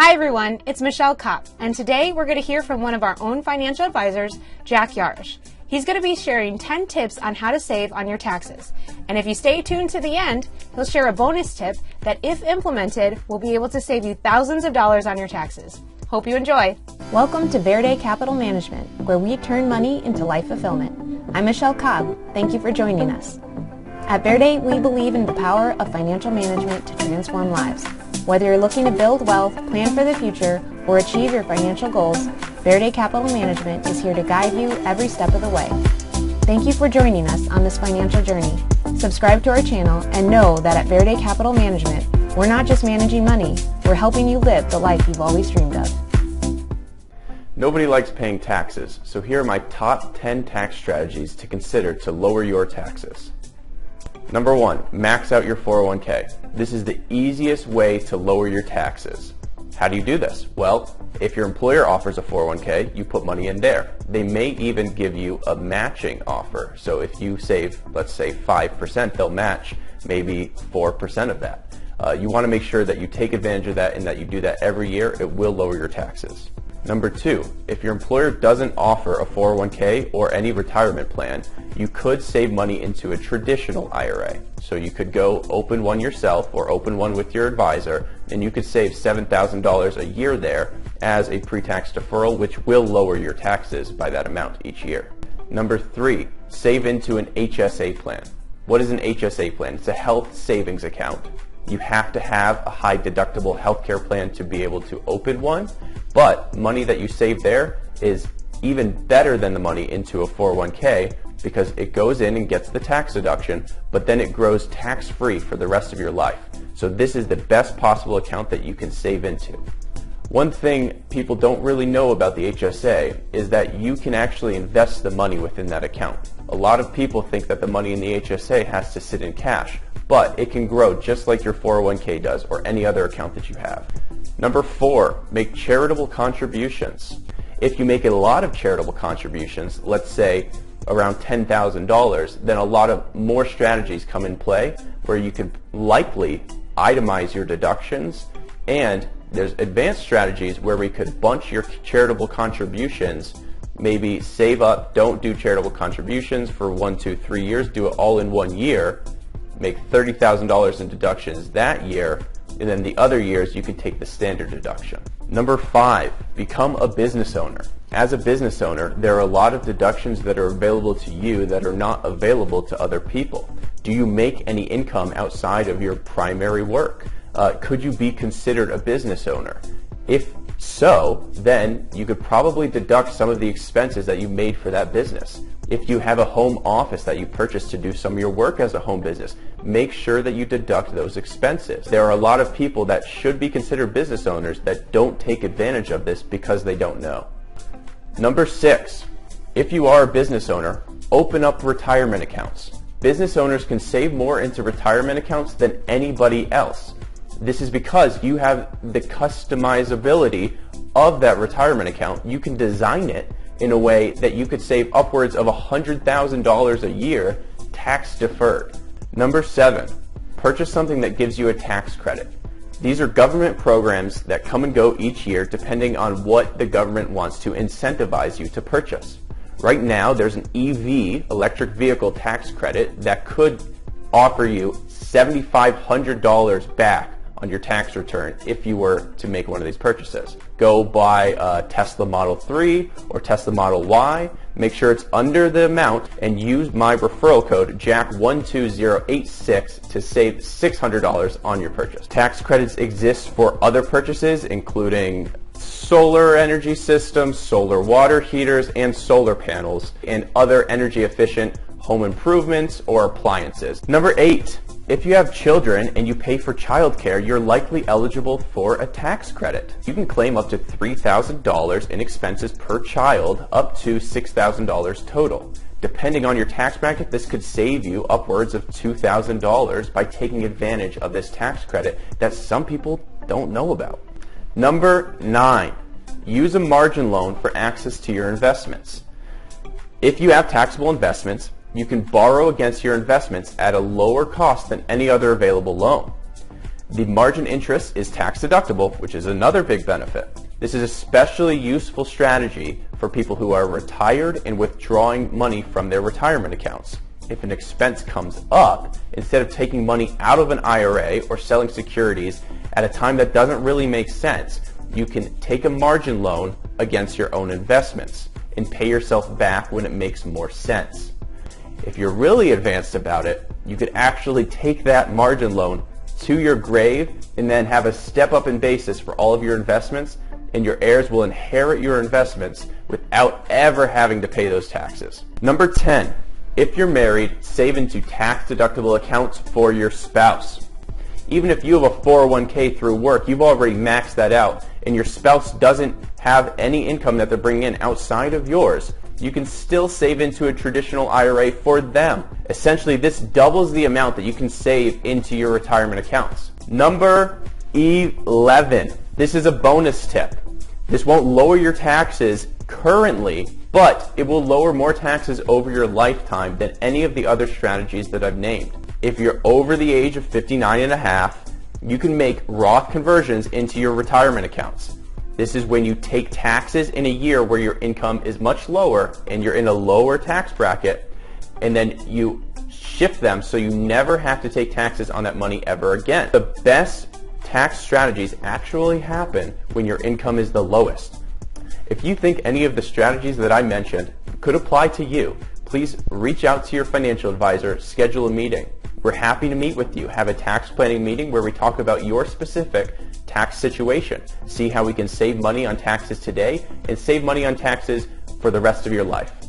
Hi everyone, it's Michelle Kopp, and today we're going to hear from one of our own financial advisors, Jack Yarosh. He's going to be sharing 10 tips on how to save on your taxes. And if you stay tuned to the end, he'll share a bonus tip that, if implemented, will be able to save you thousands of dollars on your taxes. Hope you enjoy. Welcome to Verde Capital Management, where we turn money into life fulfillment. I'm Michelle Kopp. Thank you for joining us. At Verde, we believe in the power of financial management to transform lives. Whether you're looking to build wealth, plan for the future, or achieve your financial goals, Verde Capital Management is here to guide you every step of the way. Thank you for joining us on this financial journey. Subscribe to our channel and know that at Verde Capital Management, we're not just managing money, we're helping you live the life you've always dreamed of. Nobody likes paying taxes, so here are my top 10 tax strategies to consider to lower your taxes. Number 1, max out your 401k. This is the easiest way to lower your taxes. How do you do this? Well, if your employer offers a 401k, you put money in there. They may even give you a matching offer. So if you save, let's say 5%, they'll match maybe 4% of that. You want to make sure that you take advantage of that and that you do that every year. It will lower your taxes. Number 2, if your employer doesn't offer a 401k or any retirement plan, you could save money into a traditional IRA. So you could go open one yourself or open one with your advisor, and you could save $7,000 a year there as a pre-tax deferral, which will lower your taxes by that amount each year. Number 3, save into an HSA plan. What is an HSA plan? It's a health savings account. You have to have a high deductible healthcare plan to be able to open one, but money that you save there is even better than the money into a 401k because it goes in and gets the tax deduction, but then it grows tax-free for the rest of your life. So this is the best possible account that you can save into. One thing people don't really know about the HSA is that you can actually invest the money within that account. A lot of people think that the money in the HSA has to sit in cash, but it can grow just like your 401k does or any other account that you have. Number 4, make charitable contributions. If you make a lot of charitable contributions, let's say around $10,000, then a lot of more strategies come in play where you could likely itemize your deductions, and there's advanced strategies where we could bunch your charitable contributions, maybe save up, don't do charitable contributions for 1, 2, 3 years, do it all in 1 year, make $30,000 in deductions that year, and then the other years you can take the standard deduction. Number 5, become a business owner. As a business owner, there are a lot of deductions that are available to you that are not available to other people. Do you make any income outside of your primary work? Could you be considered a business owner? If so, then you could probably deduct some of the expenses that you made for that business. If you have a home office that you purchased to do some of your work as a home business, make sure that you deduct those expenses. There are a lot of people that should be considered business owners that don't take advantage of this because they don't know. Number 6, if you are a business owner, open up retirement accounts. Business owners can save more into retirement accounts than anybody else. This is because you have the customizability of that retirement account. You can design it in a way that you could save upwards of $100,000 a year tax deferred. Number 7, purchase something that gives you a tax credit. These are government programs that come and go each year depending on what the government wants to incentivize you to purchase. Right now, there's an EV, electric vehicle tax credit, that could offer you $7,500 back on your tax return if you were to make one of these purchases. Go buy a Tesla Model 3 or Tesla Model Y, make sure it's under the amount, and use my referral code JACK12086 to save $600 on your purchase. Tax credits exist for other purchases, including solar energy systems, solar water heaters, and solar panels, and other energy efficient home improvements or appliances. Number 8, if you have children and you pay for childcare, you're likely eligible for a tax credit. You can claim up to $3,000 in expenses per child, up to $6,000 total. Depending on your tax bracket, this could save you upwards of $2,000 by taking advantage of this tax credit that some people don't know about. Number 9, use a margin loan for access to your investments. If you have taxable investments, you can borrow against your investments at a lower cost than any other available loan. The margin interest is tax deductible, which is another big benefit. This is especially useful strategy for people who are retired and withdrawing money from their retirement accounts. If an expense comes up, instead of taking money out of an IRA or selling securities at a time that doesn't really make sense, you can take a margin loan against your own investments and pay yourself back when it makes more sense. If you're really advanced about it, you could actually take that margin loan to your grave and then have a step up in basis for all of your investments, and your heirs will inherit your investments without ever having to pay those taxes. Number 10, if you're married, save into tax deductible accounts for your spouse. Even if you have a 401k through work, you've already maxed that out, and your spouse doesn't have any income that they're bringing in outside of yours, you can still save into a traditional IRA for them. Essentially, this doubles the amount that you can save into your retirement accounts. Number 11. This is a bonus tip. This won't lower your taxes currently, but it will lower more taxes over your lifetime than any of the other strategies that I've named. If you're over the age of 59 and a half, you can make Roth conversions into your retirement accounts. This is when you take taxes in a year where your income is much lower and you're in a lower tax bracket, and then you shift them so you never have to take taxes on that money ever again. The best tax strategies actually happen when your income is the lowest. If you think any of the strategies that I mentioned could apply to you, please reach out to your financial advisor, schedule a meeting. We're happy to meet with you, have a tax planning meeting where we talk about your specific tax situation, see how we can save money on taxes today and save money on taxes for the rest of your life.